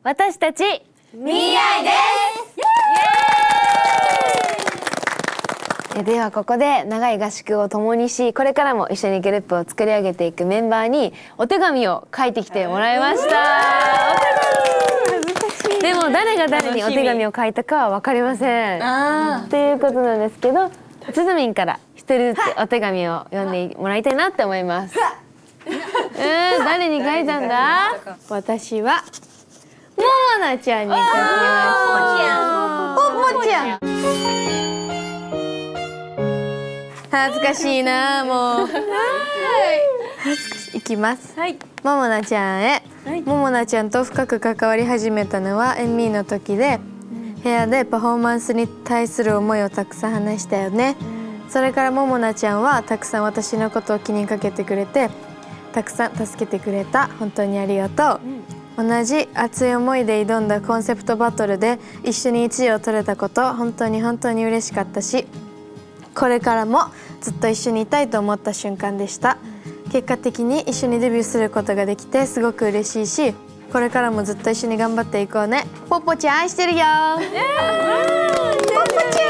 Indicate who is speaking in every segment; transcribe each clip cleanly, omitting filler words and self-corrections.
Speaker 1: 私たち
Speaker 2: ミーアイです。
Speaker 1: ではここで長い合宿を共にし、これからも一緒にグループを作り上げていくメンバーにお手紙を書いてきてもらいました。でも誰が誰にお手紙を書いたかは分かりません。ということなんですけど、つづみんから一人ずつお手紙を読んでもらいたいなって思います。誰に書いたんだ？私はももなちゃんに書きました。ぽぽちゃん。恥ずかしいな、もう。いきます。ももなちゃんへ。ももなちゃんと深く関わり始めたのはエンミーの時で、部屋でパフォーマンスに対する思いをたくさん話したよね。それからももなちゃんはたくさん私のことを気にかけてくれて、たくさん助けてくれた。本当にありがとう。同じ熱い思いで挑んだコンセプトバトルで一緒に1位を取れたこと、本当に嬉しかったし、これからもずっと一緒にいたいと思った瞬間でした。結果的に一緒にデビューすることができてすごく嬉しいし、これからもずっと一緒に頑張っていこうね。ぽぽちゃん愛してるよ。ぽぽちゃ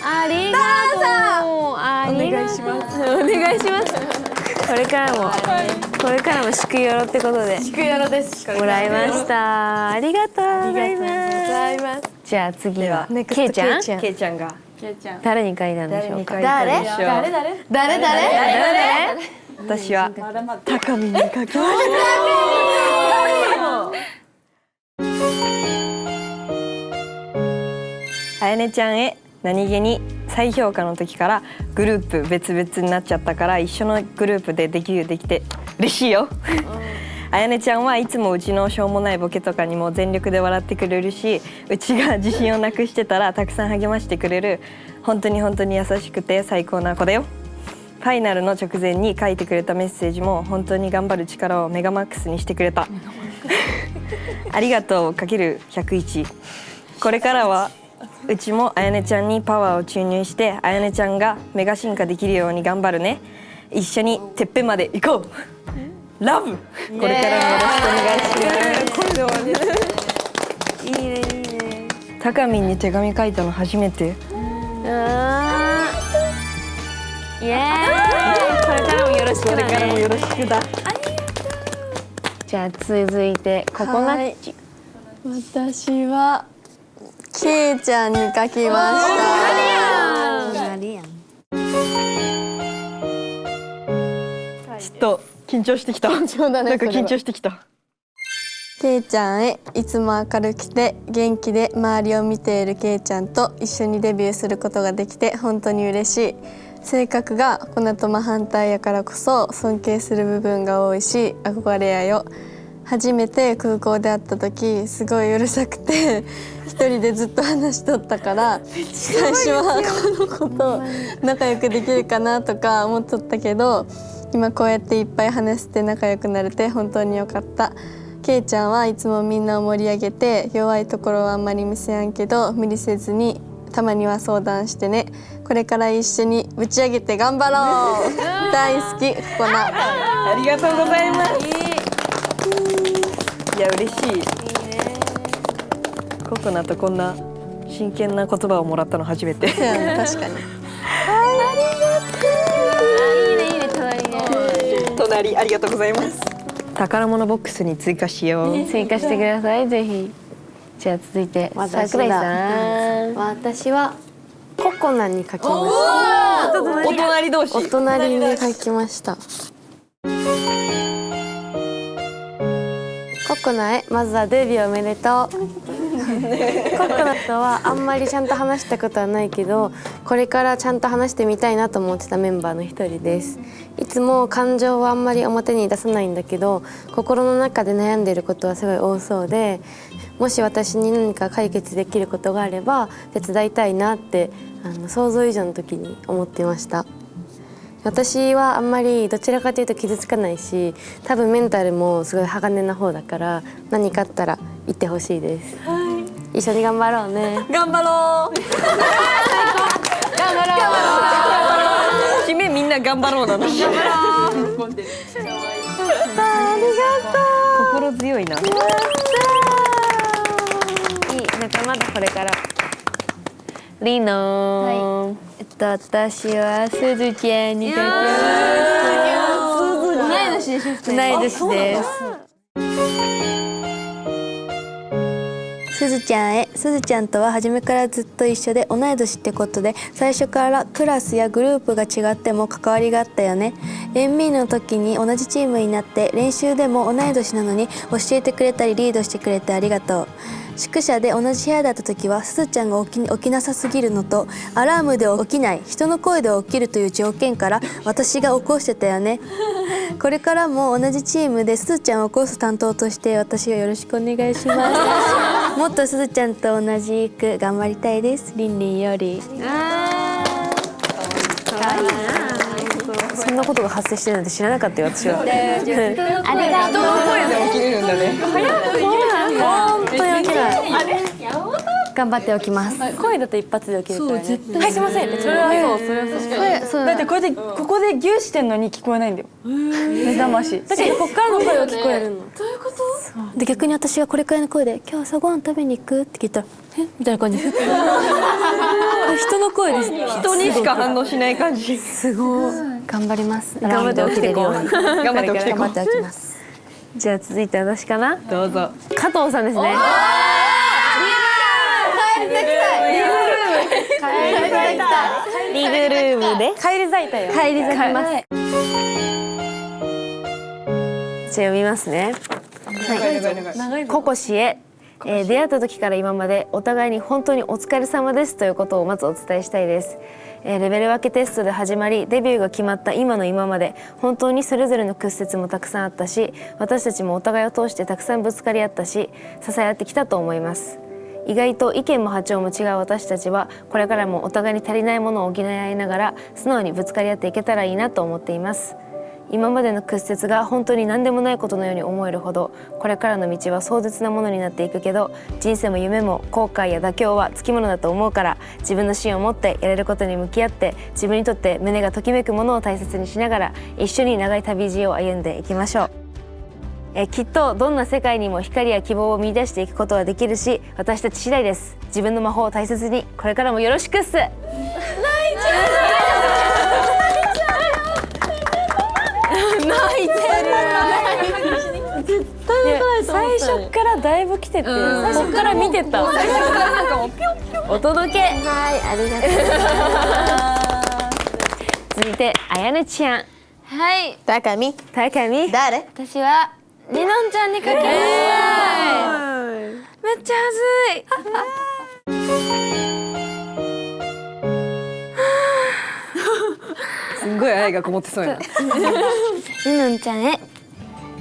Speaker 1: ん、ありがとう。お願いします。お願いします。これからも祝よろってことで祝よろですもらいました。ありがとうございます。じゃあ次はけいちゃん。
Speaker 2: けいちゃんが
Speaker 1: 誰に書いたんでしょうか。
Speaker 2: 誰？
Speaker 3: 私は高見に書きました。あやねちゃんへ。何気に再評価の時からグループ別々になっちゃったから、一緒のグループでデビューできて嬉しいよ。あやねちゃんはいつもうちのしょうもないボケとかにも全力で笑ってくれるし、うちが自信をなくしてたらたくさん励ましてくれる、本当に優しくて最高な子だよ。ファイナルの直前に書いてくれたメッセージも本当に頑張る力をメガマックスにしてくれた。ありがとう×101。これからはうちもあやねちゃんにパワーを注入して、あやねちゃんがメガ進化できるように頑張るね。一緒にてっぺんまで行こう。ラブ。これからもよろしくお願いします。いいね。たかみんに手紙書いたの初めて。
Speaker 1: イエーイ。これからもよろしくだね。これからもよろしくだ。じゃあ続いてココナッチ。
Speaker 4: 私はけいちゃんに書きました。
Speaker 3: ちょっと緊張してきた。なんか緊張してきた。
Speaker 4: けいちゃんへ。いつも明るくて元気で周りを見ているけいちゃんと一緒にデビューすることができて本当に嬉しい。性格がこなと真反対やからこそ尊敬する部分が多いし憧れやよ。初めて空港で会った時すごいうるさくて一人でずっと話しとったから、最初はこの子と仲良くできるかなとか思っとったけど、今こうやっていっぱい話して仲良くなれて本当に良かった。けいちゃんはいつもみんなを盛り上げて、弱いところはあんまり見せやんけど無理せずにたまには相談してね。これから一緒にぶち上げて頑張ろう。大好きここな。
Speaker 3: ありがとうございます。いや嬉しい。ココナとこんな真剣な言葉をもらったの初めて。
Speaker 4: 確かに。
Speaker 1: いいね隣ね。
Speaker 3: 隣ありがとうございます。宝物ボックスに追加しよう。
Speaker 1: 追加してくださいぜひ。じゃあ続いて桜井さん。
Speaker 4: 私はココナに書きました。
Speaker 3: お隣同士。
Speaker 4: お隣に書きました。ココナへ。まずはデビューおめでとう。ココナとはあんまりちゃんと話したことはないけど、これからちゃんと話してみたいなと思ってたメンバーの一人です。いつも感情はあんまり表に出さないんだけど、心の中で悩んでいることはすごい多そうで、もし私に何か解決できることがあれば手伝いたいなって想像以上の時に思っていました。私はあんまりどちらかというと傷つかないし、多分メンタルもすごい鋼な方だから、何かあったら言ってほしいです。一緒に頑張ろうね。
Speaker 3: 頑張ろう。締めみんな頑張ろうだな。
Speaker 4: ありがとう。
Speaker 3: 強いな。
Speaker 1: いい仲間だこれから。リノー、私はすずちゃんにかけます。同い年でしょ。同い年です。すずちゃんへ。すずちゃんとは初めからずっと一緒で同い年ってことで、最初からクラスやグループが違っても関わりがあったよね。エンミーの時に同じチームになって練習でも同い年なのに教えてくれたりリードしてくれてありがとう。宿舎で同じ部屋だった時はすずちゃんが起きなさすぎるのと、アラームで起きない、人の声で起きるという条件から私が起こしてたよね。これからも同じチームですずちゃんを起こす担当として私をよろしくお願いします。もっとすずちゃんと同じく頑張りたいです。りんりんより。そんなことが発生してるなんて知らなかったよ私は。ありがとう。
Speaker 3: 人の声で起きれるんだね。
Speaker 1: 本当に起きない。頑張っておきます。
Speaker 2: 声だと一発で起きるからね。
Speaker 4: はいすいません。
Speaker 2: それはそう、それはそう。だってこうやってここでギューしてんのに聞こえないんだよ。目覚まし。だけどこっからの声は聞こえるの。
Speaker 1: で逆に私がこれくらいの声で「今日朝ごはん食べに行く?」って聞いたら「えみたいな感じで人の声です。
Speaker 3: 人にしか反応しない感じ。
Speaker 1: すごい。頑張ります。
Speaker 3: 頑張って起きてこう。頑張って起きてこ
Speaker 1: 頑張って起きます。じゃあ続いて私かな。
Speaker 3: どうぞ。
Speaker 1: 加藤さんですね。リグルームで
Speaker 2: 帰り咲いたよ。
Speaker 1: 帰り咲きます。じゃあ読みますね。ココシへ、出会った時から今までお互いに本当にお疲れ様ですということをまずお伝えしたいです。レベル分けテストで始まりデビューが決まった今の今まで本当にそれぞれの屈折もたくさんあったし、私たちもお互いを通してたくさんぶつかり合ったし支え合ってきたと思います。意外と意見も波長も違う私たちはこれからもお互いに足りないものを補い合いながら素直にぶつかり合っていけたらいいなと思っています。今までの屈折が本当に何でもないことのように思えるほどこれからの道は壮絶なものになっていくけど、人生も夢も後悔や妥協はつきものだと思うから、自分の芯を持ってやれることに向き合って自分にとって胸がときめくものを大切にしながら一緒に長い旅路を歩んでいきましょう。きっとどんな世界にも光や希望を見出していくことはできるし、私たち次第です。自分の魔法を大切にこれからもよろしくっす。
Speaker 2: 最初からだいぶ来てて、最初から見てた。最初からなんかもうピョンピョン。
Speaker 1: お届け。はい、ありがとう。続いてあやねちゃん。
Speaker 4: はい。
Speaker 1: 高見。誰？
Speaker 4: 私はりのんちゃんにかけました。めっちゃ恥ずい。
Speaker 3: すごい愛がこもってそうやな。
Speaker 4: りのんちゃんへ。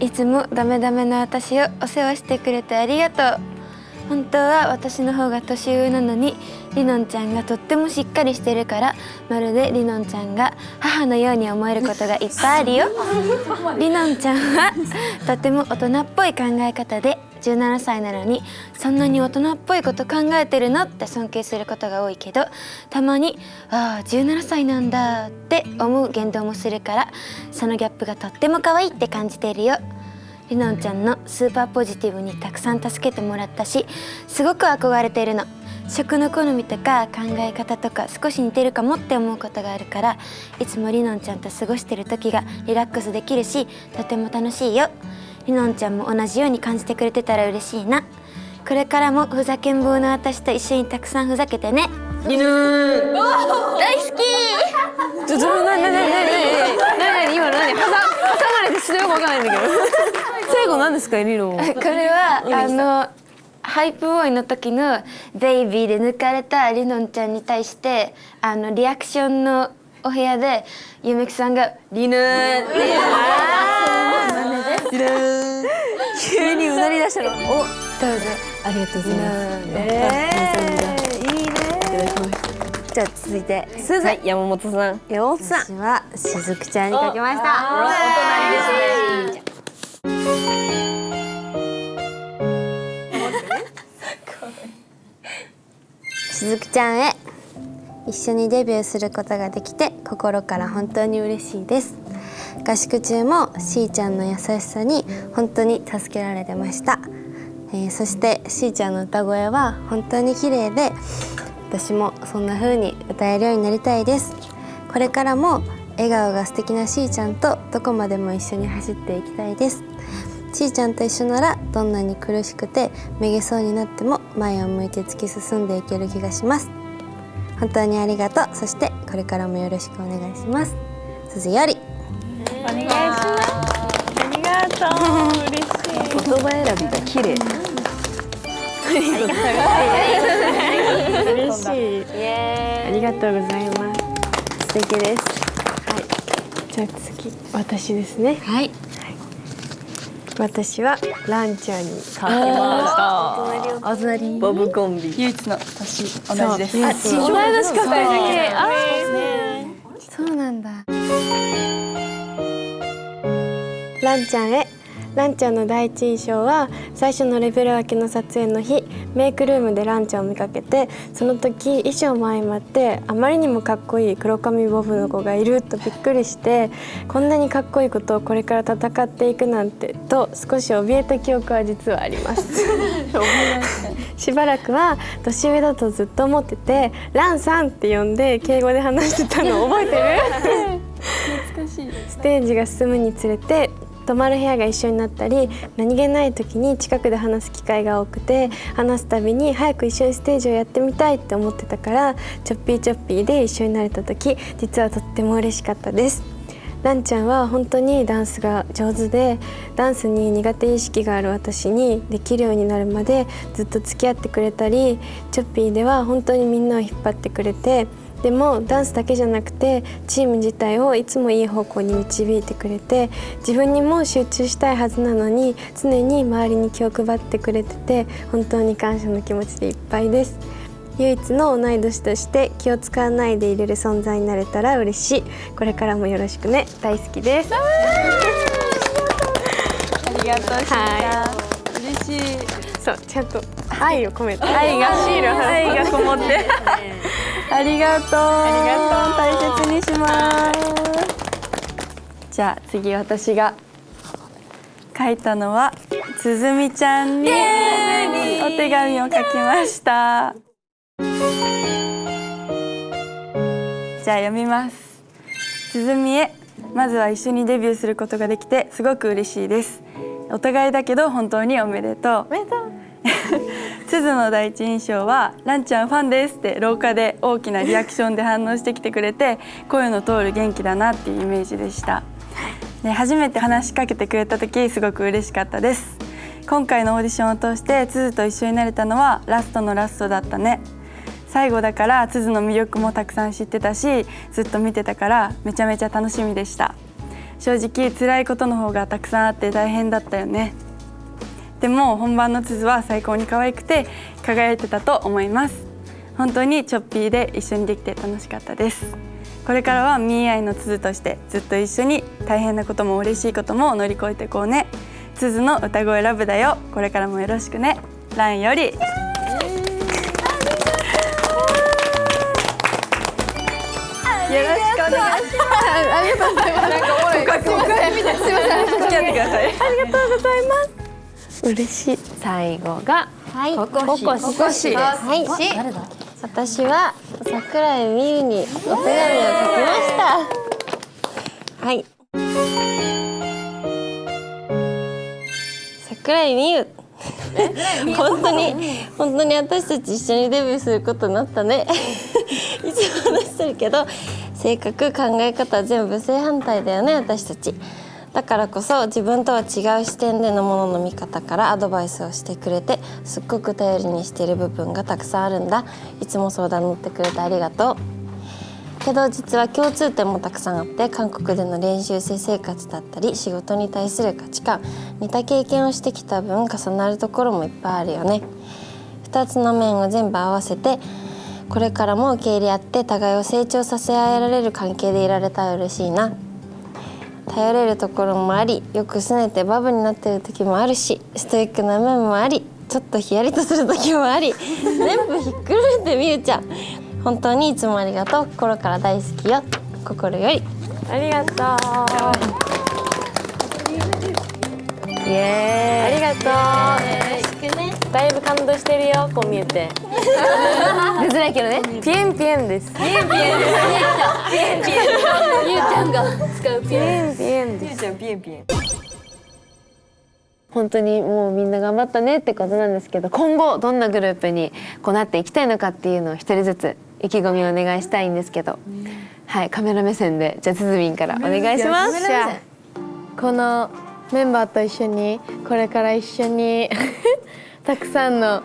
Speaker 4: いつもダメダメな私をお世話してくれてありがとう。本当は私の方が年上なのにりのんちゃんがとってもしっかりしてるから、まるでりのんちゃんが母のように思えることがいっぱいあるよ。りのんちゃんはとても大人っぽい考え方で17歳なのにそんなに大人っぽいこと考えてるのって尊敬することが多いけど、たまにああ17歳なんだって思う言動もするから、そのギャップがとっても可愛いって感じてるよ。りのんちゃんのスーパーポジティブにたくさん助けてもらったし、すごく憧れているの。食の好みとか考え方とか少し似てるかもって思うことがあるから、いつもりのんちゃんと過ごしてる時がリラックスできるし、とても楽しいよ。りのんちゃんも同じように感じてくれてたら嬉しいな。これからもふざけん坊の私と一緒にたくさんふざけてね。りぬー大好き。
Speaker 1: なに今挟まれてちょっとよくわかんないんだけど最後何ですかリノ。
Speaker 4: これはハイプボーイの時のベイビーで抜かれたりのんちゃんに対してリアクションのお部屋でゆめきさんがりぬーって
Speaker 1: 急にうなり出したの。お、
Speaker 4: どうぞ。
Speaker 1: ありがとうございます。いいね。じゃあ続いてすず、
Speaker 3: はい、山本さん。
Speaker 1: 私はしずくちゃんにかけました。しずくちゃんへ。一緒にデビューすることができて心から本当に嬉しいです。合宿中もしーちゃんの優しさに本当に助けられてました。そしてしーちゃんの歌声は本当に綺麗で、私もそんな風に歌えるようになりたいです。これからも笑顔が素敵なしーちゃんとどこまでも一緒に走っていきたいです。しーちゃんと一緒ならどんなに苦しくてめげそうになっても前を向いて突き進んでいける気がします。本当にありがとう。そしてこれからもよろしくお願いします。すずより。
Speaker 2: お願いします。ありがとう。嬉しい。
Speaker 3: 言葉選びが綺麗。
Speaker 4: 嬉しい。ありがとうございます。素敵です。はい。じゃあ次私ですね。
Speaker 1: はい。
Speaker 4: 私はランちゃんに
Speaker 2: 書きま
Speaker 1: お隣
Speaker 3: ボブコンビ。
Speaker 2: 唯一の年同じです。
Speaker 4: 同い年か。
Speaker 1: そうなんだ。
Speaker 4: ランちゃんへ。ランちゃんの第一印象は最初のレベル分けの撮影の日、メイクルームでランちゃんを見かけて、その時衣装も相まってあまりにもかっこいい黒髪ボブの子がいるとびっくりして、こんなにかっこいい子とこれから戦っていくなんてと少し怯えた記憶は実はありますしばらくは年上だとずっと思ってて、ランさんって呼んで敬語で話してたの覚えてる
Speaker 2: 懐かしい。
Speaker 4: ステージが進むにつれて泊まる部屋が一緒になったり、何気ない時に近くで話す機会が多くて、話すたびに早く一緒にステージをやってみたいって思ってたから、ちょっぴーちょっぴーで一緒になれた時、実はとっても嬉しかったです。ランちゃんは本当にダンスが上手で、ダンスに苦手意識がある私にできるようになるまでずっと付き合ってくれたり、チョッピーでは本当にみんなを引っ張ってくれて、でもダンスだけじゃなくてチーム自体をいつもいい方向に導いてくれて、自分にも集中したいはずなのに常に周りに気を配ってくれてて、本当に感謝の気持ちでいっぱいです。唯一の同い年として気を使わないでいれる存在になれたら嬉しい。これからもよろしくね。大好きです。
Speaker 2: ありがとう。嬉しい。
Speaker 4: そう、ちゃんと愛を込めて、
Speaker 2: 愛がこもってありがとう。大切にします。じゃあ次私が書いたのはつづみちゃんにお手紙を書きました。じゃあ読みます。つづみへ。まずは一緒にデビューすることができてすごく嬉しいです。お互いだけど本当におめでとう。すずの第一印象はランちゃんファンですって廊下で大きなリアクションで反応してきてくれて、声の通る元気だなっていうイメージでした。で、初めて話しかけてくれた時すごく嬉しかったです。今回のオーディションを通してつづと一緒になれたのはラストのラストだったね。最後だからつづの魅力もたくさん知ってたし、ずっと見てたからめちゃめちゃ楽しみでした。正直辛いことの方がたくさんあって大変だったよね。でも本番のつづは最高に可愛くて輝いてたと思います。本当にチョッピーで一緒にできて楽しかったです。これからはミーアイのつづとしてずっと一緒に大変なことも嬉しいことも乗り越えていこうね。つづの歌声ラブだよ。これからもよろしくね。ランより。よろしくお願いします。
Speaker 1: ありがとうございます。なんかおもろい。すみません。すみません。
Speaker 2: 付き合ってください。
Speaker 1: ありがとうございます。
Speaker 4: 嬉しい。
Speaker 3: 最後が
Speaker 1: ココシ。
Speaker 4: ココシです。
Speaker 1: はい。
Speaker 4: 私は桜井美優にお手紙を書きました。はい。桜井美優。本当に私たち一緒にデビューすることになったね。いつも話してるけど、性格考え方全部正反対だよね、私たち。だからこそ自分とは違う視点でのものの見方からアドバイスをしてくれて、すっごく頼りにしている部分がたくさんあるんだ。いつも相談乗ってくれてありがとう。けど実は共通点もたくさんあって、韓国での練習生活だったり仕事に対する価値観、似た経験をしてきた分重なるところもいっぱいあるよね。2つの面を全部合わせて、これからも受け入れ合って互いを成長させ合えられる関係でいられたら嬉しいな。頼れるところもあり、よく拗ねてバブになってる時もあるし、ストイックな面もあり、ちょっとヒヤリとする時もあり、全部ひっくるめてみゆちゃん、本当にいつもありがとう。心から大好きよ。心より。
Speaker 1: ありがとう。
Speaker 5: イエーイ。
Speaker 1: ありがとう。だいぶ感動してるよ、こう見えて。
Speaker 5: 出づらいけどね。
Speaker 1: ピエンピエンです。
Speaker 5: ゆうちゃんが使うピ
Speaker 1: ピエンピエンです。
Speaker 3: ゆうちゃんピエンピエン。
Speaker 5: 本当にもうみんな頑張ったねってことなんですけど、今後どんなグループにこうなっていきたいのかっていうのを一人ずつ意気込みをお願いしたいんですけど、はい、カメラ目線でじゃあつづみんからお願いします。
Speaker 1: じゃあこのメンバーと一緒にこれから一緒にたくさんの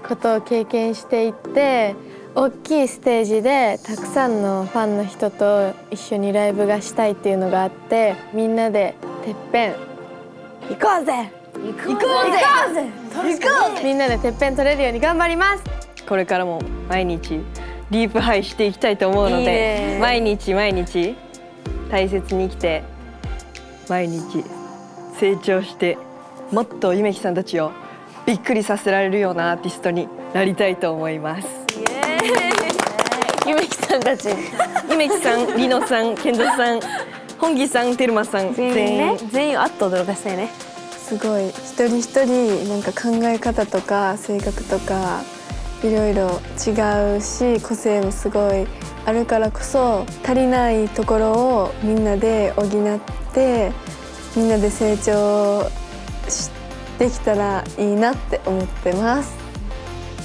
Speaker 1: ことを経験していって大きいステージでたくさんのファンの人と一緒にライブがしたいっていうのがあって、みんなでてっぺん行こうぜ
Speaker 5: 行こうぜ。
Speaker 1: みんなでてっぺん取れるように頑張ります。
Speaker 3: これからも毎日ディープハイしていきたいと思うの
Speaker 5: いい
Speaker 3: で、
Speaker 5: ね
Speaker 3: 毎日毎日大切に生きて、毎日成長して、もっとゆめきさんたちをびっくりさせられるようなアーティストになりたいと思います。
Speaker 5: ゆめきさんたち
Speaker 3: ゆめきさん、りのさん、けんどさん、本木さん、てるまさん、
Speaker 5: 全員をあっと驚かしたいね。
Speaker 4: すごい一人一人なんか考え方とか性格とかいろいろ違うし、個性もすごいあるからこそ足りないところをみんなで補ってみんなで成長できたらいいなって思ってます。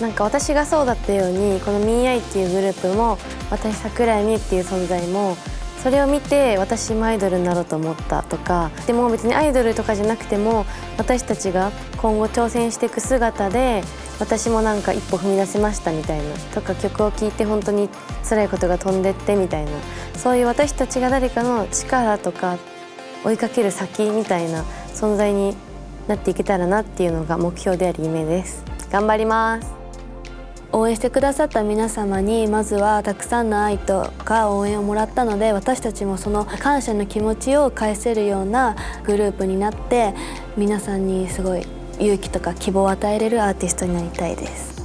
Speaker 1: なんか私がそうだったように、このミーアイっていうグループも私桜井美っていう存在もそれを見て私もアイドルになろうと思ったとか、でも別にアイドルとかじゃなくても私たちが今後挑戦していく姿で私もなんか一歩踏み出せましたみたいなとか、曲を聴いて本当に辛いことが飛んでってみたいな、そういう私たちが誰かの力とか追いかける先みたいな存在になっていけたらなっていうのが目標であり夢です。頑張ります。応援してくださった皆様にまずはたくさんの愛とか応援をもらったので、私たちもその感謝の気持ちを返せるようなグループになって皆さんにすごい勇気とか希望を与えれるアーティストになりたいです。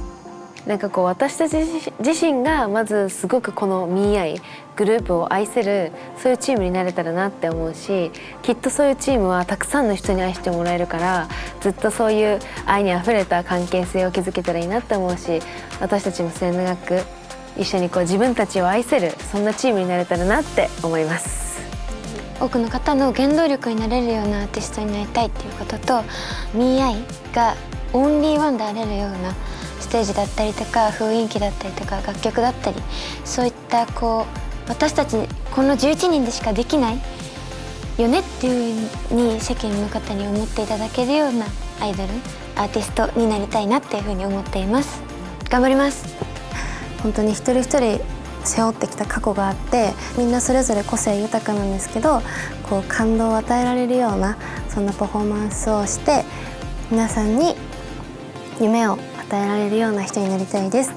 Speaker 5: なんかこう私たち自身がまずすごくこのミーアイグループを愛せる、そういうチームになれたらなって思うし、きっとそういうチームはたくさんの人に愛してもらえるから、ずっとそういう愛にあふれた関係性を築けたらいいなって思うし、私たちも末永く一緒にこう自分たちを愛せるそんなチームになれたらなって思います。
Speaker 6: 多くの方の原動力になれるようなアーティストになりたいっていうことと、ミーアイがオンリーワンであれるようなステージだったりとか雰囲気だったりとか楽曲だったり、そういったこう私たちこの11人でしかできないよねっていう風に世間の方に思っていただけるようなアイドルアーティストになりたいなっていう風に思っています。頑張ります。
Speaker 1: 本当に一人一人背負ってきた過去があって、みんなそれぞれ個性豊かなんですけど、こう感動を与えられるようなそんなパフォーマンスをして皆さんに夢を与えられるような人になりたいです。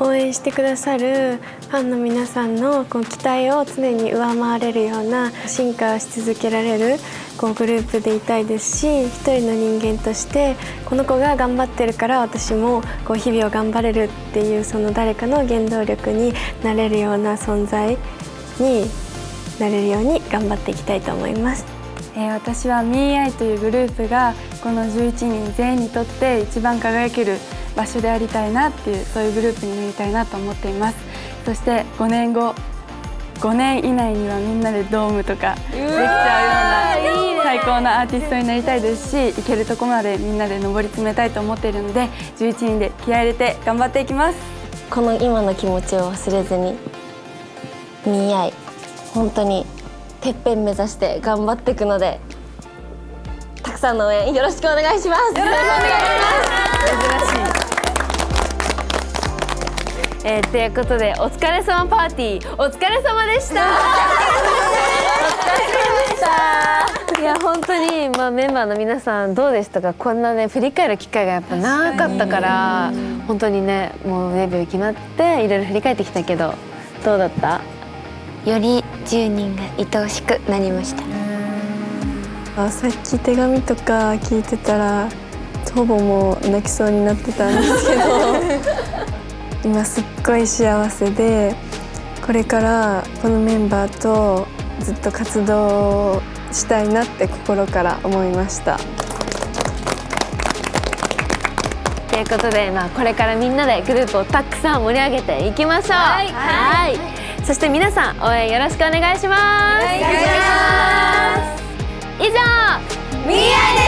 Speaker 1: 応援してくださるファンの皆さんのこう期待を常に上回れるような進化し続けられるこうグループでいたいですし、一人の人間としてこの子が頑張ってるから私もこう日々を頑張れるっていう、その誰かの原動力になれるような存在になれるように頑張っていきたいと思います。
Speaker 2: 私はミーアイというグループがこの11人全員にとって一番輝ける場所でありたいなっていう、そういうグループになりたいなと思っています。そして5年後、5年以内にはみんなでドームとかできちゃうような最高なアーティストになりたいですし、行けるとこまでみんなで上り詰めたいと思っているので、11人で気合い入れて頑張っていきます。
Speaker 7: この今の気持ちを忘れずにミーアイ本当にてっぺん目指して頑張っていくので、たくさんの応援よろしくお願いします。よろしくお願いします。
Speaker 5: 珍しい。ということでお疲れ様パーティーお疲れ様でした。いや本当に、メンバーの皆さんどうでしたか。こんなね振り返る機会がやっぱなかったから、本当にねもうデビュー決まっていろいろ振り返ってきたけど、どうだった？
Speaker 6: より10人が愛おしくなりました。
Speaker 4: さっき手紙とか聞いてたらほぼもう泣きそうになってたんですけど今すっごい幸せで、これからこのメンバーとずっと活動したいなって心から思いました。
Speaker 5: ということで、これからみんなでグループをたくさん盛り上げていきましょう。はい、そして皆さん応援よろしくお願いします。以上、みーあいでした。